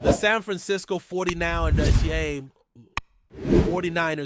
The San Francisco 49ers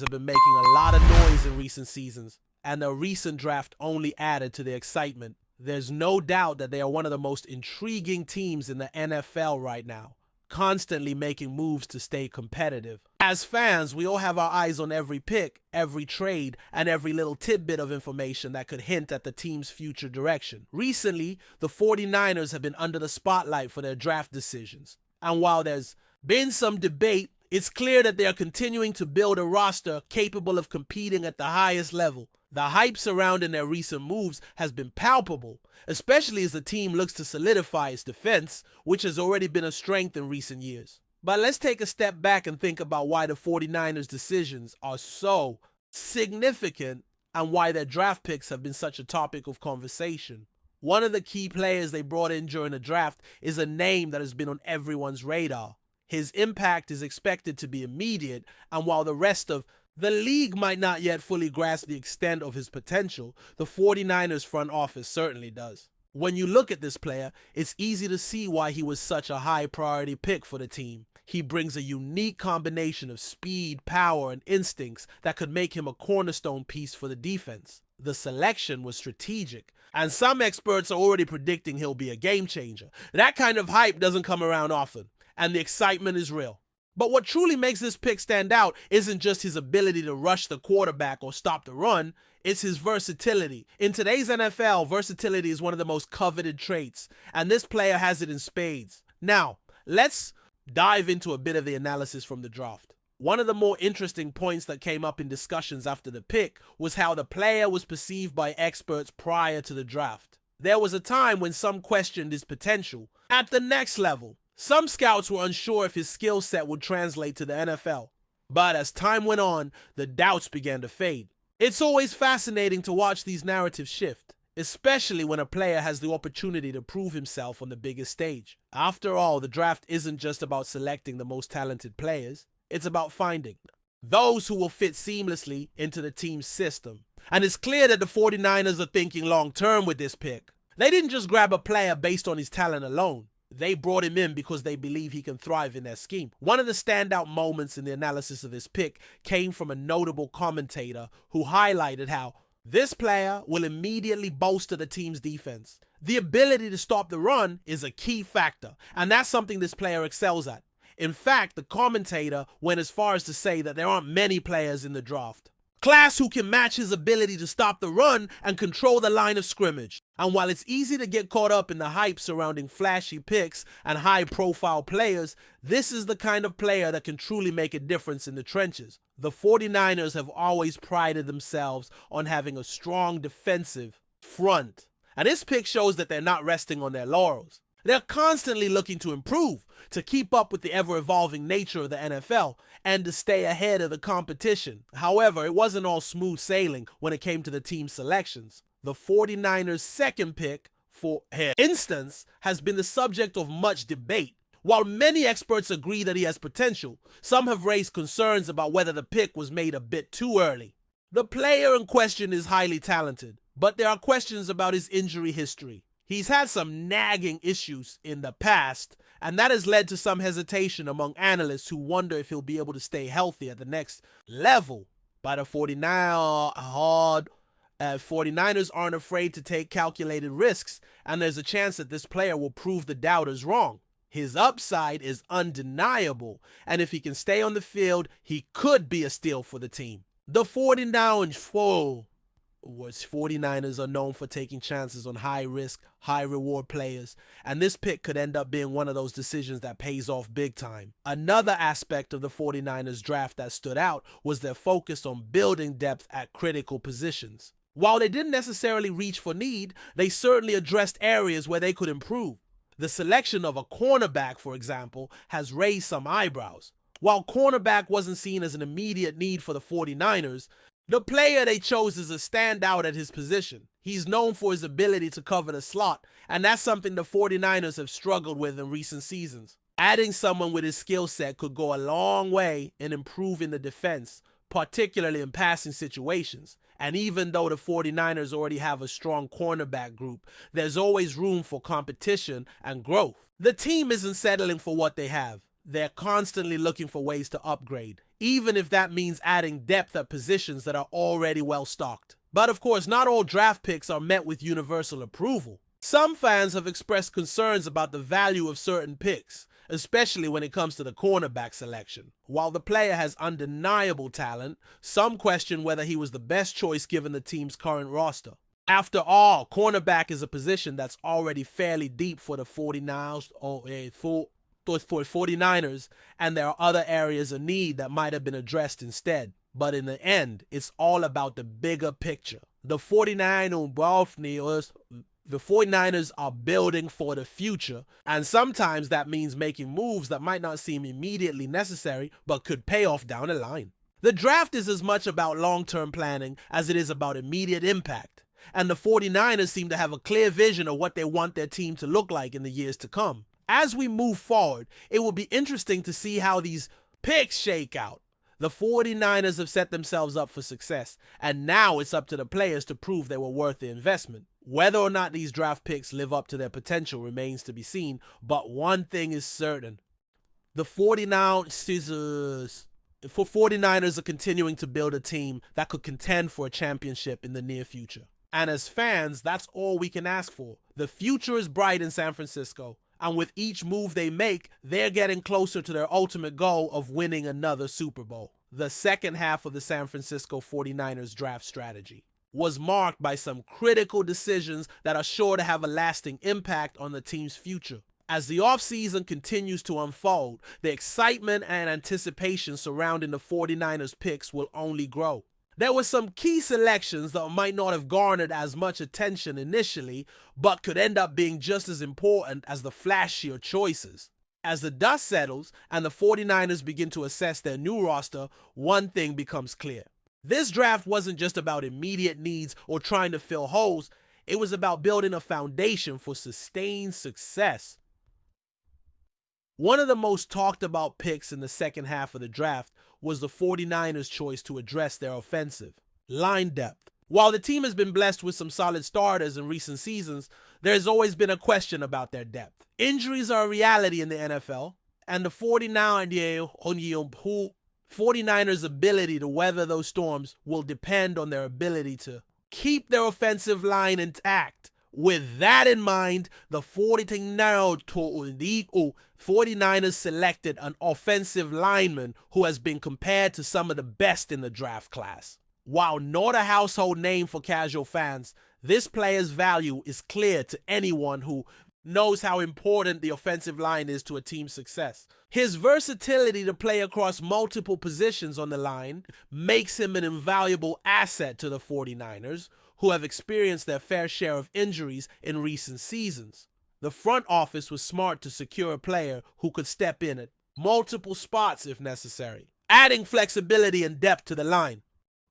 have been making a lot of noise in recent seasons, and the recent draft only added to the excitement. There's no doubt that they are one of the most intriguing teams in the NFL right now, constantly making moves to stay competitive. As fans, we all have our eyes on every pick, every trade, and every little tidbit of information that could hint at the team's future direction. Recently, the 49ers have been under the spotlight for their draft decisions. And while there's been some debate, it's clear that they are continuing to build a roster capable of competing at the highest level. The hype surrounding their recent moves has been palpable, especially as the team looks to solidify its defense, which has already been a strength in recent years. But let's take a step back and think about why the 49ers' decisions are so significant and why their draft picks have been such a topic of conversation. One of the key players they brought in during the draft is a name that has been on everyone's radar. His impact is expected to be immediate, and while the rest of the league might not yet fully grasp the extent of his potential, the 49ers front office certainly does. When you look at this player, it's easy to see why he was such a high priority pick for the team. He brings a unique combination of speed, power, and instincts that could make him a cornerstone piece for the defense. The selection was strategic, and some experts are already predicting he'll be a game changer. That kind of hype doesn't come around often, and the excitement is real. But what truly makes this pick stand out isn't just his ability to rush the quarterback or stop the run, it's his versatility. In today's NFL, versatility is one of the most coveted traits, and this player has it in spades. Now, let's dive into a bit of the analysis from the draft. One of the more interesting points that came up in discussions after the pick was how the player was perceived by experts prior to the draft. There was a time when some questioned his potential at the next level. Some scouts were unsure if his skill set would translate to the NFL. But as time went on, the doubts began to fade. It's always fascinating to watch these narratives shift, especially when a player has the opportunity to prove himself on the biggest stage. After all, the draft isn't just about selecting the most talented players. It's about finding those who will fit seamlessly into the team's system. And it's clear that the 49ers are thinking long-term with this pick. They didn't just grab a player based on his talent alone. They brought him in because they believe he can thrive in their scheme. One of the standout moments in the analysis of this pick came from a notable commentator who highlighted how this player will immediately bolster the team's defense. The ability to stop the run is a key factor, and that's something this player excels at. In fact, the commentator went as far as to say that there aren't many players in the draft class who can match his ability to stop the run and control the line of scrimmage. And while it's easy to get caught up in the hype surrounding flashy picks and high-profile players, this is the kind of player that can truly make a difference in the trenches. The 49ers have always prided themselves on having a strong defensive front, and this pick shows that they're not resting on their laurels. They're constantly looking to improve, to keep up with the ever-evolving nature of the NFL, and to stay ahead of the competition. However, it wasn't all smooth sailing when it came to the team selections. The 49ers' second pick, for instance, has been the subject of much debate. While many experts agree that he has potential, some have raised concerns about whether the pick was made a bit too early. The player in question is highly talented, but there are questions about his injury history. He's had some nagging issues in the past, and that has led to some hesitation among analysts who wonder if he'll be able to stay healthy at the next level. But the 49ers aren't afraid to take calculated risks, and there's a chance that this player will prove the doubters wrong. His upside is undeniable, and if he can stay on the field, he could be a steal for the team. The 49ers are known for taking chances on high-risk, high-reward players, and this pick could end up being one of those decisions that pays off big time. Another aspect of the 49ers draft that stood out was their focus on building depth at critical positions. While they didn't necessarily reach for need, they certainly addressed areas where they could improve. The selection of a cornerback, for example, has raised some eyebrows. While cornerback wasn't seen as an immediate need for the 49ers, the player they chose is a standout at his position. He's known for his ability to cover the slot, and that's something the 49ers have struggled with in recent seasons. Adding someone with his skill set could go a long way in improving the defense, particularly in passing situations. And even though the 49ers already have a strong cornerback group, there's always room for competition and growth. The team isn't settling for what they have. they're constantly looking for ways to upgrade, even if that means adding depth at positions that are already well stocked. But of course, not all draft picks are met with universal approval. Some fans have expressed concerns about the value of certain picks, especially when it comes to the cornerback selection. While the player has undeniable talent, some question whether he was the best choice given the team's current roster. After all, cornerback is a position that's already fairly deep for the 49ers, and there are other areas of need that might have been addressed instead. But in the end, it's all about the bigger picture. The 49ers are building for the future, and sometimes that means making moves that might not seem immediately necessary but could pay off down the line. The draft is as much about long-term planning as it is about immediate impact, and the 49ers seem to have a clear vision of what they want their team to look like in the years to come. As we move forward, it will be interesting to see how these picks shake out. The 49ers have set themselves up for success, and now it's up to the players to prove they were worth the investment. Whether or not these draft picks live up to their potential remains to be seen, but one thing is certain. The 49ers are continuing to build a team that could contend for a championship in the near future. And as fans, that's all we can ask for. The future is bright in San Francisco, and with each move they make, they're getting closer to their ultimate goal of winning another Super Bowl. The second half of the San Francisco 49ers draft strategy was marked by some critical decisions that are sure to have a lasting impact on the team's future. As the offseason continues to unfold, the excitement and anticipation surrounding the 49ers picks will only grow. There were some key selections that might not have garnered as much attention initially, but could end up being just as important as the flashier choices. As the dust settles and the 49ers begin to assess their new roster, one thing becomes clear. This draft wasn't just about immediate needs or trying to fill holes, it was about building a foundation for sustained success. One of the most talked about picks in the second half of the draft was the 49ers' choice to address their offensive line depth. While the team has been blessed with some solid starters in recent seasons, there's always been a question about their depth. Injuries are a reality in the NFL, and the 49ers' ability to weather those storms will depend on their ability to keep their offensive line intact. With that in mind, the 49ers selected an offensive lineman who has been compared to some of the best in the draft class. While not a household name for casual fans, this player's value is clear to anyone who knows how important the offensive line is to a team's success. His versatility to play across multiple positions on the line makes him an invaluable asset to the 49ers, who have experienced their fair share of injuries in recent seasons. The front office was smart to secure a player who could step in at multiple spots if necessary, adding flexibility and depth to the line.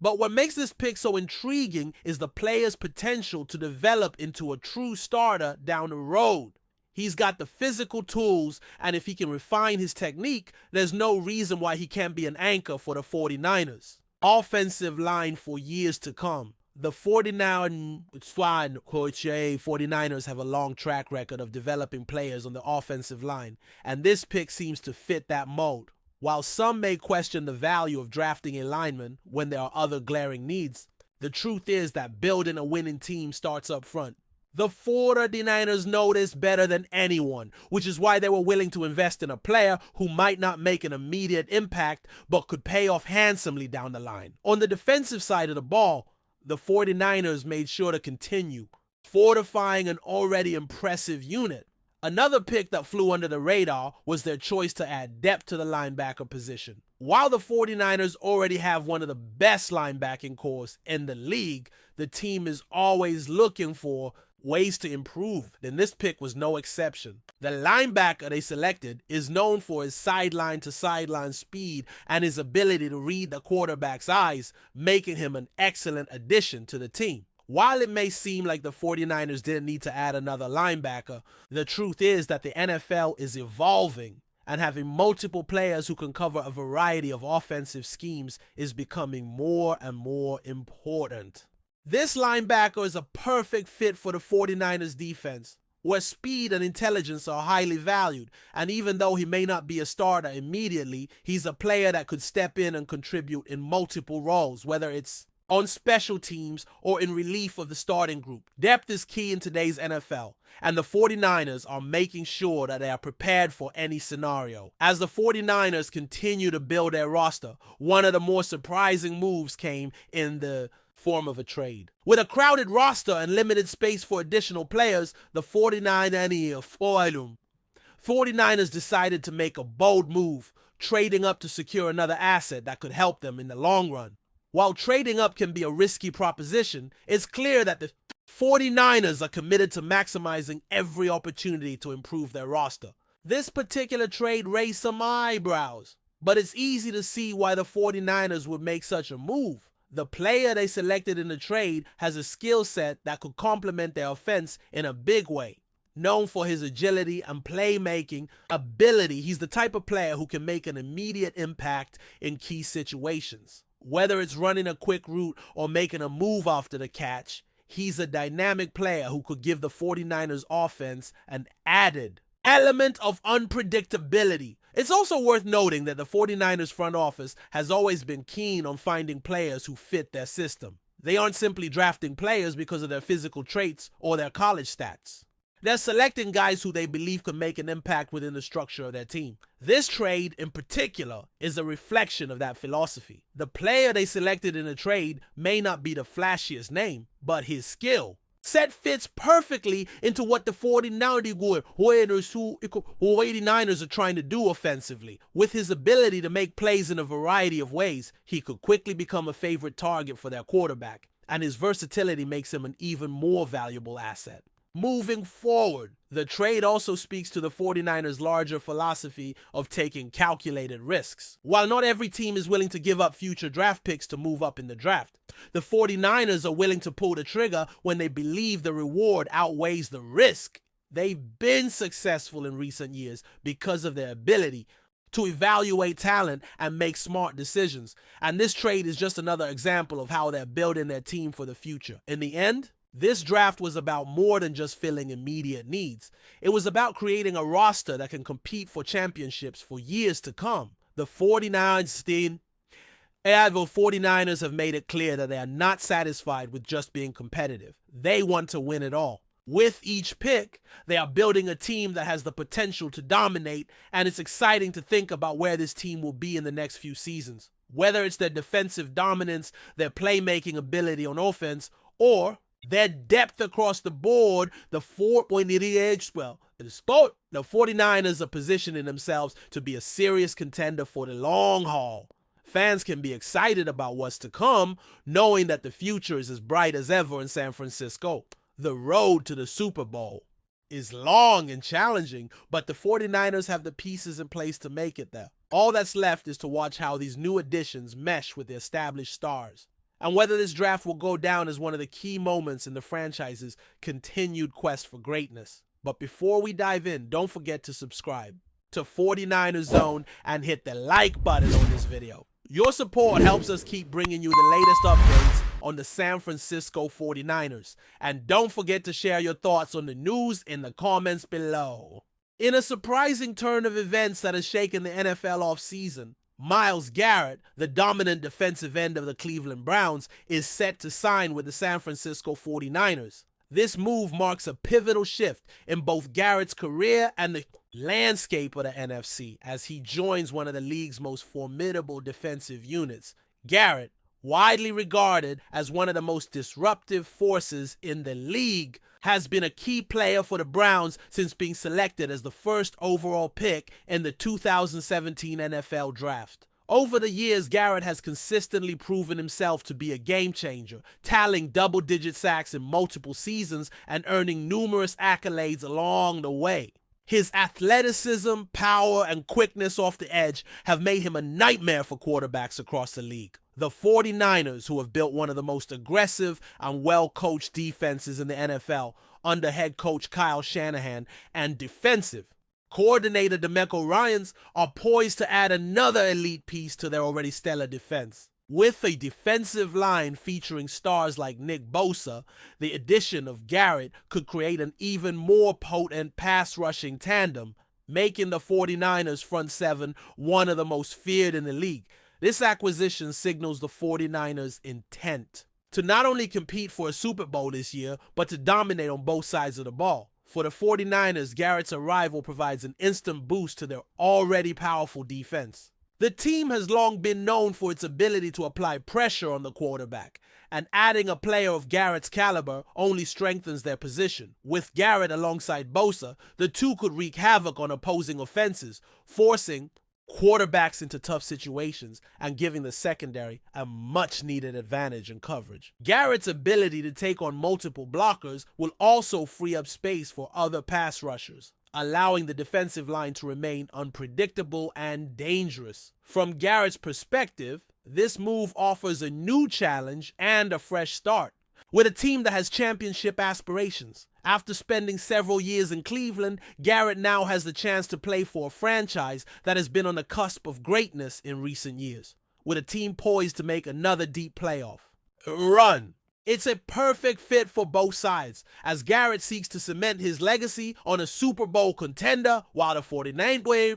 But what makes this pick so intriguing is the player's potential to develop into a true starter down the road. He's got the physical tools, and if he can refine his technique, there's no reason why he can't be an anchor for the 49ers. Offensive line for years to come. The 49ers have a long track record of developing players on the offensive line, and this pick seems to fit that mold. While some may question the value of drafting a lineman when there are other glaring needs, the truth is that building a winning team starts up front. The 49ers know this better than anyone, which is why they were willing to invest in a player who might not make an immediate impact but could pay off handsomely down the line. On the defensive side of the ball, the 49ers made sure to continue fortifying an already impressive unit. Another pick that flew under the radar was their choice to add depth to the linebacker position. While the 49ers already have one of the best linebacking corps in the league, the team is always looking for ways to improve, and this pick was no exception. The linebacker they selected is known for his sideline-to-sideline speed and his ability to read the quarterback's eyes, making him an excellent addition to the team. While it may seem like the 49ers didn't need to add another linebacker, the truth is that the NFL is evolving, and having multiple players who can cover a variety of offensive schemes is becoming more and more important. This linebacker is a perfect fit for the 49ers defense. where speed and intelligence are highly valued, and even though he may not be a starter immediately, he's a player that could step in and contribute in multiple roles, whether it's on special teams or in relief of the starting group. Depth is key in today's NFL, and the 49ers are making sure that they are prepared for any scenario. As the 49ers continue to build their roster, one of the more surprising moves came in the form of a trade. With a crowded roster and limited space for additional players, the 49ers decided to make a bold move, trading up to secure another asset that could help them in the long run. While trading up can be a risky proposition, it's clear that the 49ers are committed to maximizing every opportunity to improve their roster. This particular trade raised some eyebrows, but it's easy to see why the 49ers would make such a move. The player they selected in the trade has a skill set that could complement their offense in a big way. Known for his agility and playmaking ability, he's the type of player who can make an immediate impact in key situations. Whether it's running a quick route or making a move after the catch, he's a dynamic player who could give the 49ers offense an added element of unpredictability. It's also worth noting that the 49ers front office has always been keen on finding players who fit their system. They aren't simply drafting players because of their physical traits or their college stats. They're selecting guys who they believe can make an impact within the structure of their team. This trade, in particular, is a reflection of that philosophy. The player they selected in the trade may not be the flashiest name, but his skill set fits perfectly into what the 49ers are trying to do offensively. With his ability to make plays in a variety of ways, he could quickly become a favorite target for their quarterback, and his versatility makes him an even more valuable asset. Moving forward, the trade also speaks to the 49ers' larger philosophy of taking calculated risks. While not every team is willing to give up future draft picks to move up in the draft, the 49ers are willing to pull the trigger when they believe the reward outweighs the risk. They've been successful in recent years because of their ability to evaluate talent and make smart decisions, and this trade is just another example of how they're building their team for the future. In the end, this draft was about more than just filling immediate needs. It was about creating a roster that can compete for championships for years to come. The 49ers have made it clear that they are not satisfied with just being competitive. They want to win it all. With each pick, they are building a team that has the potential to dominate, and it's exciting to think about where this team will be in the next few seasons. Whether it's their defensive dominance, their playmaking ability on offense, or their depth across the board, the 49ers are positioning themselves to be a serious contender for the long haul. Fans can be excited about what's to come, knowing that the future is as bright as ever in San Francisco. The road to the Super Bowl is long and challenging, but the 49ers have the pieces in place to make it there. All that's left is to watch how these new additions mesh with the established stars, and whether this draft will go down as one of the key moments in the franchise's continued quest for greatness. But before we dive in, don't forget to subscribe to 49ers Zone and hit the like button on this video. Your support helps us keep bringing you the latest updates on the San Francisco 49ers. And don't forget to share your thoughts on the news in the comments below. In a surprising turn of events that has shaken the NFL offseason, Myles Garrett, the dominant defensive end of the Cleveland Browns, is set to sign with the San Francisco 49ers. This move marks a pivotal shift in both Garrett's career and the landscape of the NFC as he joins one of the league's most formidable defensive units. Garrett, widely regarded as one of the most disruptive forces in the league, has been a key player for the Browns since being selected as the first overall pick in the 2017 NFL Draft. Over the years, Garrett has consistently proven himself to be a game changer, tallying double-digit sacks in multiple seasons and earning numerous accolades along the way. His athleticism, power, and quickness off the edge have made him a nightmare for quarterbacks across the league. The 49ers, who have built one of the most aggressive and well-coached defenses in the NFL under head coach Kyle Shanahan, and defensive coordinator DeMeco Ryans, are poised to add another elite piece to their already stellar defense. With a defensive line featuring stars like Nick Bosa, the addition of Garrett could create an even more potent pass-rushing tandem, making the 49ers front seven one of the most feared in the league. This acquisition signals the 49ers' intent to not only compete for a Super Bowl this year, but to dominate on both sides of the ball. For the 49ers, Garrett's arrival provides an instant boost to their already powerful defense. The team has long been known for its ability to apply pressure on the quarterback, and adding a player of Garrett's caliber only strengthens their position. With Garrett alongside Bosa, the two could wreak havoc on opposing offenses, forcing quarterbacks into tough situations and giving the secondary a much-needed advantage in coverage. Garrett's ability to take on multiple blockers will also free up space for other pass rushers, allowing the defensive line to remain unpredictable and dangerous. From Garrett's perspective, this move offers a new challenge and a fresh start. With a team that has championship aspirations, after spending several years in Cleveland, Garrett now has the chance to play for a franchise that has been on the cusp of greatness in recent years, with a team poised to make another deep playoff run. It's a perfect fit for both sides, as Garrett seeks to cement his legacy on a Super Bowl contender, while the 49ers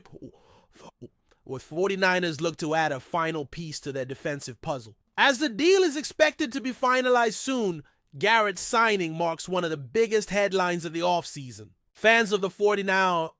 look to add a final piece to their defensive puzzle. As the deal is expected to be finalized soon, Garrett's signing marks one of the biggest headlines of the offseason. Fans of the 49ers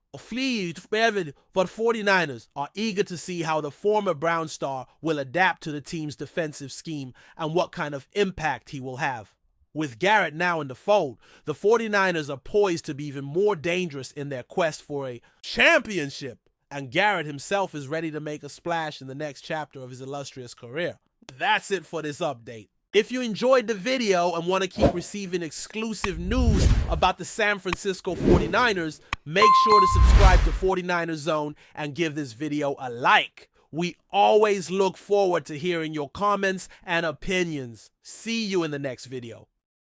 are eager to see how the former Brown star will adapt to the team's defensive scheme and what kind of impact he will have. With Garrett now in the fold, the 49ers are poised to be even more dangerous in their quest for a championship, and Garrett himself is ready to make a splash in the next chapter of his illustrious career. That's it for this update. If you enjoyed the video and want to keep receiving exclusive news about the San Francisco 49ers, make sure to subscribe to 49ers Zone and give this video a like. We always look forward to hearing your comments and opinions. See you in the next video.